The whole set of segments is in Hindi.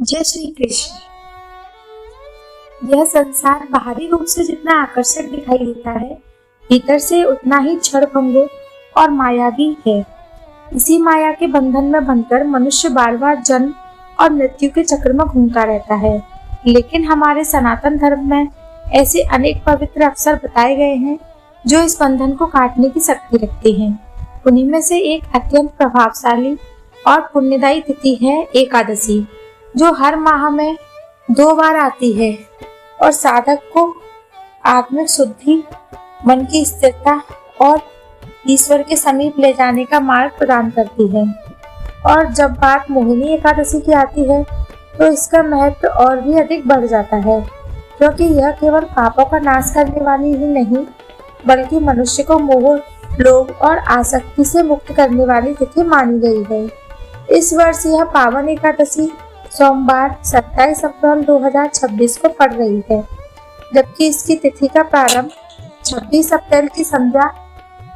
जय श्री कृष्ण। यह संसार बाहरी रूप से जितना आकर्षक दिखाई देता है, भीतर से उतना ही क्षणभंगुर और मायावी है। इसी माया के बंधन में बनकर मनुष्य बार बार जन्म और मृत्यु के चक्र में घूमता रहता है। लेकिन हमारे सनातन धर्म में ऐसे अनेक पवित्र अवसर बताए गए हैं जो इस बंधन को काटने की शक्ति रखते हैं। उन्हीं में से एक अत्यंत प्रभावशाली और पुण्यदायी तिथि है एकादशी, जो हर माह में 2 बार आती है और साधक को आत्मिक शुद्धि, मन की स्थिरता और ईश्वर के समीप ले जाने का मार्ग प्रदान करती है। और जब बात मोहिनी एकादशी की आती है तो इसका महत्व और भी अधिक बढ़ जाता है, क्योंकि यह केवल पापों का नाश करने वाली ही नहीं बल्कि मनुष्य को मोह, लोभ और आसक्ति से मुक्त करने वाली तिथि मानी गई है। इस वर्ष यह पावन एकादशी सोमवार 27 अप्रैल 2026 को पड़ रही है, जबकि इसकी तिथि का प्रारंभ 26 अप्रैल की संध्या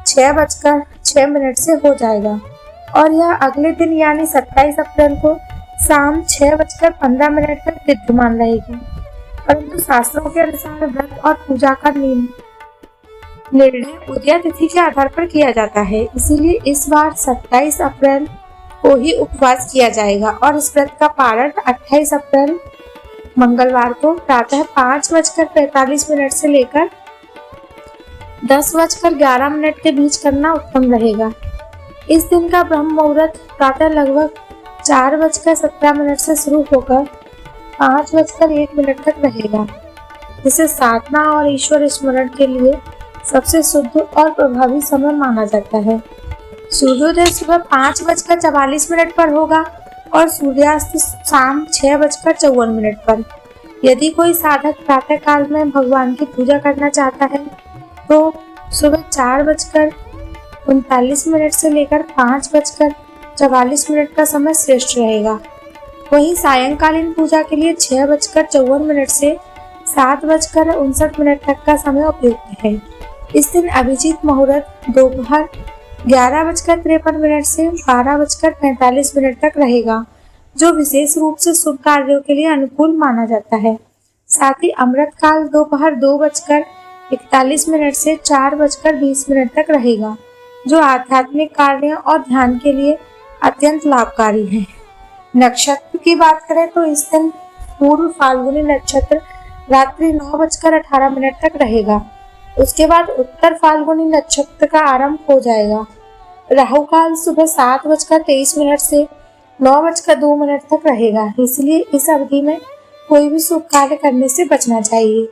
6:06 से हो जाएगा और यह अगले दिन यानी 27 अप्रैल को शाम 6:15 तक विद्यमान रहेगी। परंतु शास्त्रों के अनुसार व्रत और पूजा का निर्णय उदया तिथि के आधार पर किया जाता है, इसीलिए इस बार 27 अप्रैल को ही उपवास किया जाएगा और इस व्रत का पारण 28 अप्रैल मंगलवार को प्रातः 5:45 से लेकर 10:11 के बीच करना उत्तम रहेगा। इस दिन का ब्रह्म मुहूर्त प्रातः लगभग 4:17 से शुरू होकर 5:01 तक रहेगा, जिसे साधना और ईश्वर स्मरण के लिए सबसे शुद्ध और प्रभावी समय माना जाता है। सूर्योदय सुबह 5:44 पर होगा और सूर्यास्त शाम 6:54 पर। यदि कोई साधक प्रातः काल में भगवान की पूजा करना चाहता है तो सुबह 4:39 से लेकर 5:44 का समय श्रेष्ठ रहेगा। वहीं सायंकालीन पूजा के लिए 6:54 से 7:59 तक का समय उपयुक्त है। इस दिन अभिजीत मुहूर्त दोपहर 11:53 से 12:45 तक रहेगा, जो विशेष रूप से शुभ कार्यों के लिए अनुकूल माना जाता है। साथ ही अमृत काल दोपहर 2:41 से 4:20 तक रहेगा, जो आध्यात्मिक कार्यों और ध्यान के लिए अत्यंत लाभकारी है। नक्षत्र की बात करें तो इस दिन पूर्व फाल्गुनी नक्षत्र रात्रि 9:18 तक रहेगा। उसके बाद उत्तर फाल्गुनी नक्षत्र का आरंभ हो जाएगा। राहु काल सुबह 7:23 से 9:02 तक रहेगा, इसलिए इस अवधि में कोई भी शुभ कार्य करने से बचना चाहिए।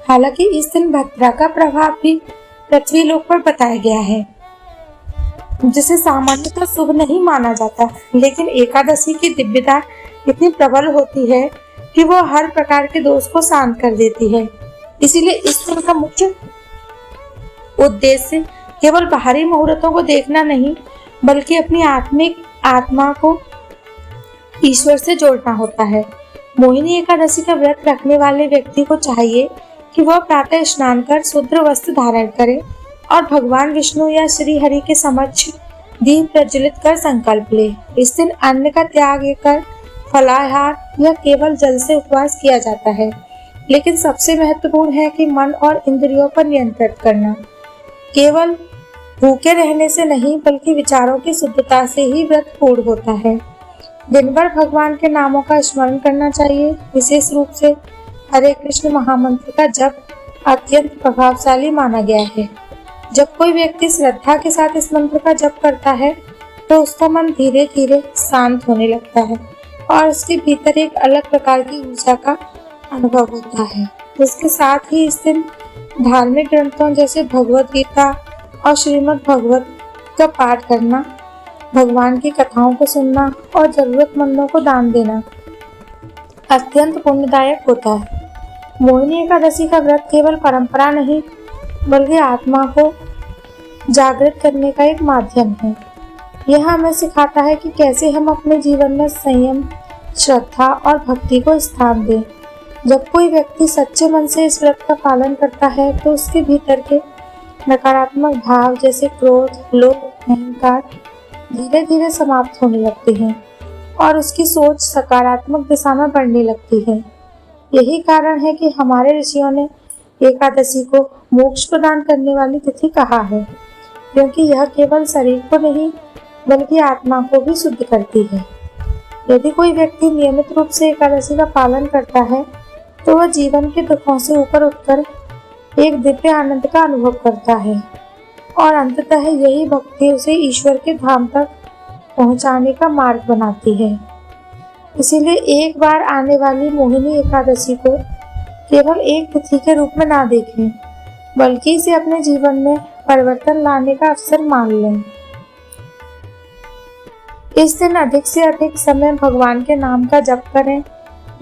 हालांकि इस दिन भद्रा का प्रभाव भी पृथ्वी लोक पर बताया गया है, जिसे सामान्यतः शुभ नहीं माना जाता, लेकिन एकादशी की दिव्यता इतनी प्रबल होती है कि वो हर प्रकार के दोष को शांत कर देती है। इसीलिए इस दिन का मुख्य उद्देश्य केवल बाहरी मुहूर्तों को देखना नहीं बल्कि अपनी आत्मा को ईश्वर से जोड़ना होता है। मोहिनी एकादशी का व्रत रखने वाले व्यक्ति को चाहिए कि वह प्रातः स्नान कर शुद्ध वस्त्र धारण करे और भगवान विष्णु या श्री हरि के समक्ष दीप प्रज्वलित कर संकल्प ले। इस दिन अन्न का त्याग कर फलाहार या केवल जल से उपवास किया जाता है, लेकिन सबसे महत्वपूर्ण है कि मन और इंद्रियों पर नियंत्रण करना। केवल भूखे रहने से नहीं बल्कि विचारों की शुद्धता से ही व्रत पूर्ण होता है। दिन भर भगवान के नामों का स्मरण करना चाहिए। विशेष रूप से हरे कृष्ण महामंत्र का जप अत्यंत प्रभावशाली माना गया है। जब कोई व्यक्ति श्रद्धा के साथ इस मंत्र का जप करता है तो उसका मन धीरे धीरे शांत होने लगता है और उसके भीतर एक अलग प्रकार की ऊर्जा का अनुभव होता है। इसके साथ ही इस दिन धार्मिक ग्रंथों जैसे भगवद गीता और श्रीमद् भागवत का पाठ करना, भगवान की कथाओं को सुनना और जरूरतमंदों को दान देना अत्यंत पुण्यदायक होता है। मोहिनी एकादशी का व्रत केवल परंपरा नहीं बल्कि आत्मा को जागृत करने का एक माध्यम है। यह हमें सिखाता है कि कैसे हम अपने जीवन में संयम, श्रद्धा और भक्ति को स्थान दें। जब कोई व्यक्ति सच्चे मन से इस व्रत का पालन करता है तो उसके भीतर के नकारात्मक भाव जैसे क्रोध, लोभ, अहंकार धीरे धीरे समाप्त होने लगते हैं और उसकी सोच सकारात्मक दिशा में बढ़ने लगती है। यही कारण है कि हमारे ऋषियों ने एकादशी को मोक्ष प्रदान करने वाली तिथि कहा है, क्योंकि यह केवल शरीर को नहीं बल्कि आत्मा को भी शुद्ध करती है। यदि कोई व्यक्ति नियमित रूप से एकादशी का पालन करता है तो वह जीवन के दुखों से ऊपर उठकर एक दिव्य आनंद का अनुभव करता है और अंततः यही भक्ति उसे ईश्वर के धाम तक पहुंचाने का मार्ग बनाती है। इसीलिए एक बार आने वाली मोहिनी एकादशी को केवल एक तिथि के रूप में ना देखें, बल्कि इसे अपने जीवन में परिवर्तन लाने का अवसर मान लें। इस दिन अधिक से अधिक समय भगवान के नाम का जप करें,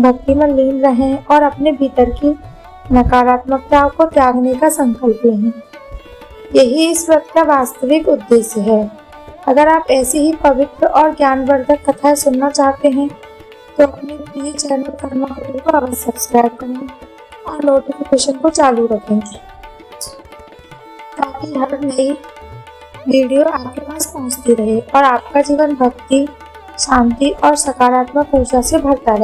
भक्ति में लीन रहें और अपने भीतर की नकारात्मकता को त्यागने का संकल्प लें। यही इस व्रत का वास्तविक उद्देश्य है। अगर आप ऐसी ही पवित्र और ज्ञानवर्धक कथाएं सुनना चाहते हैं तो अपने प्रिय चैनल कर्मा गुरु को अवश्य सब्सक्राइब करें और नोटिफिकेशन को चालू रखें ताकि हर नई वीडियो आपके पास पहुंचती रहे और आपका जीवन भक्ति, शांति और सकारात्मक ऊर्जा से भरता रहे।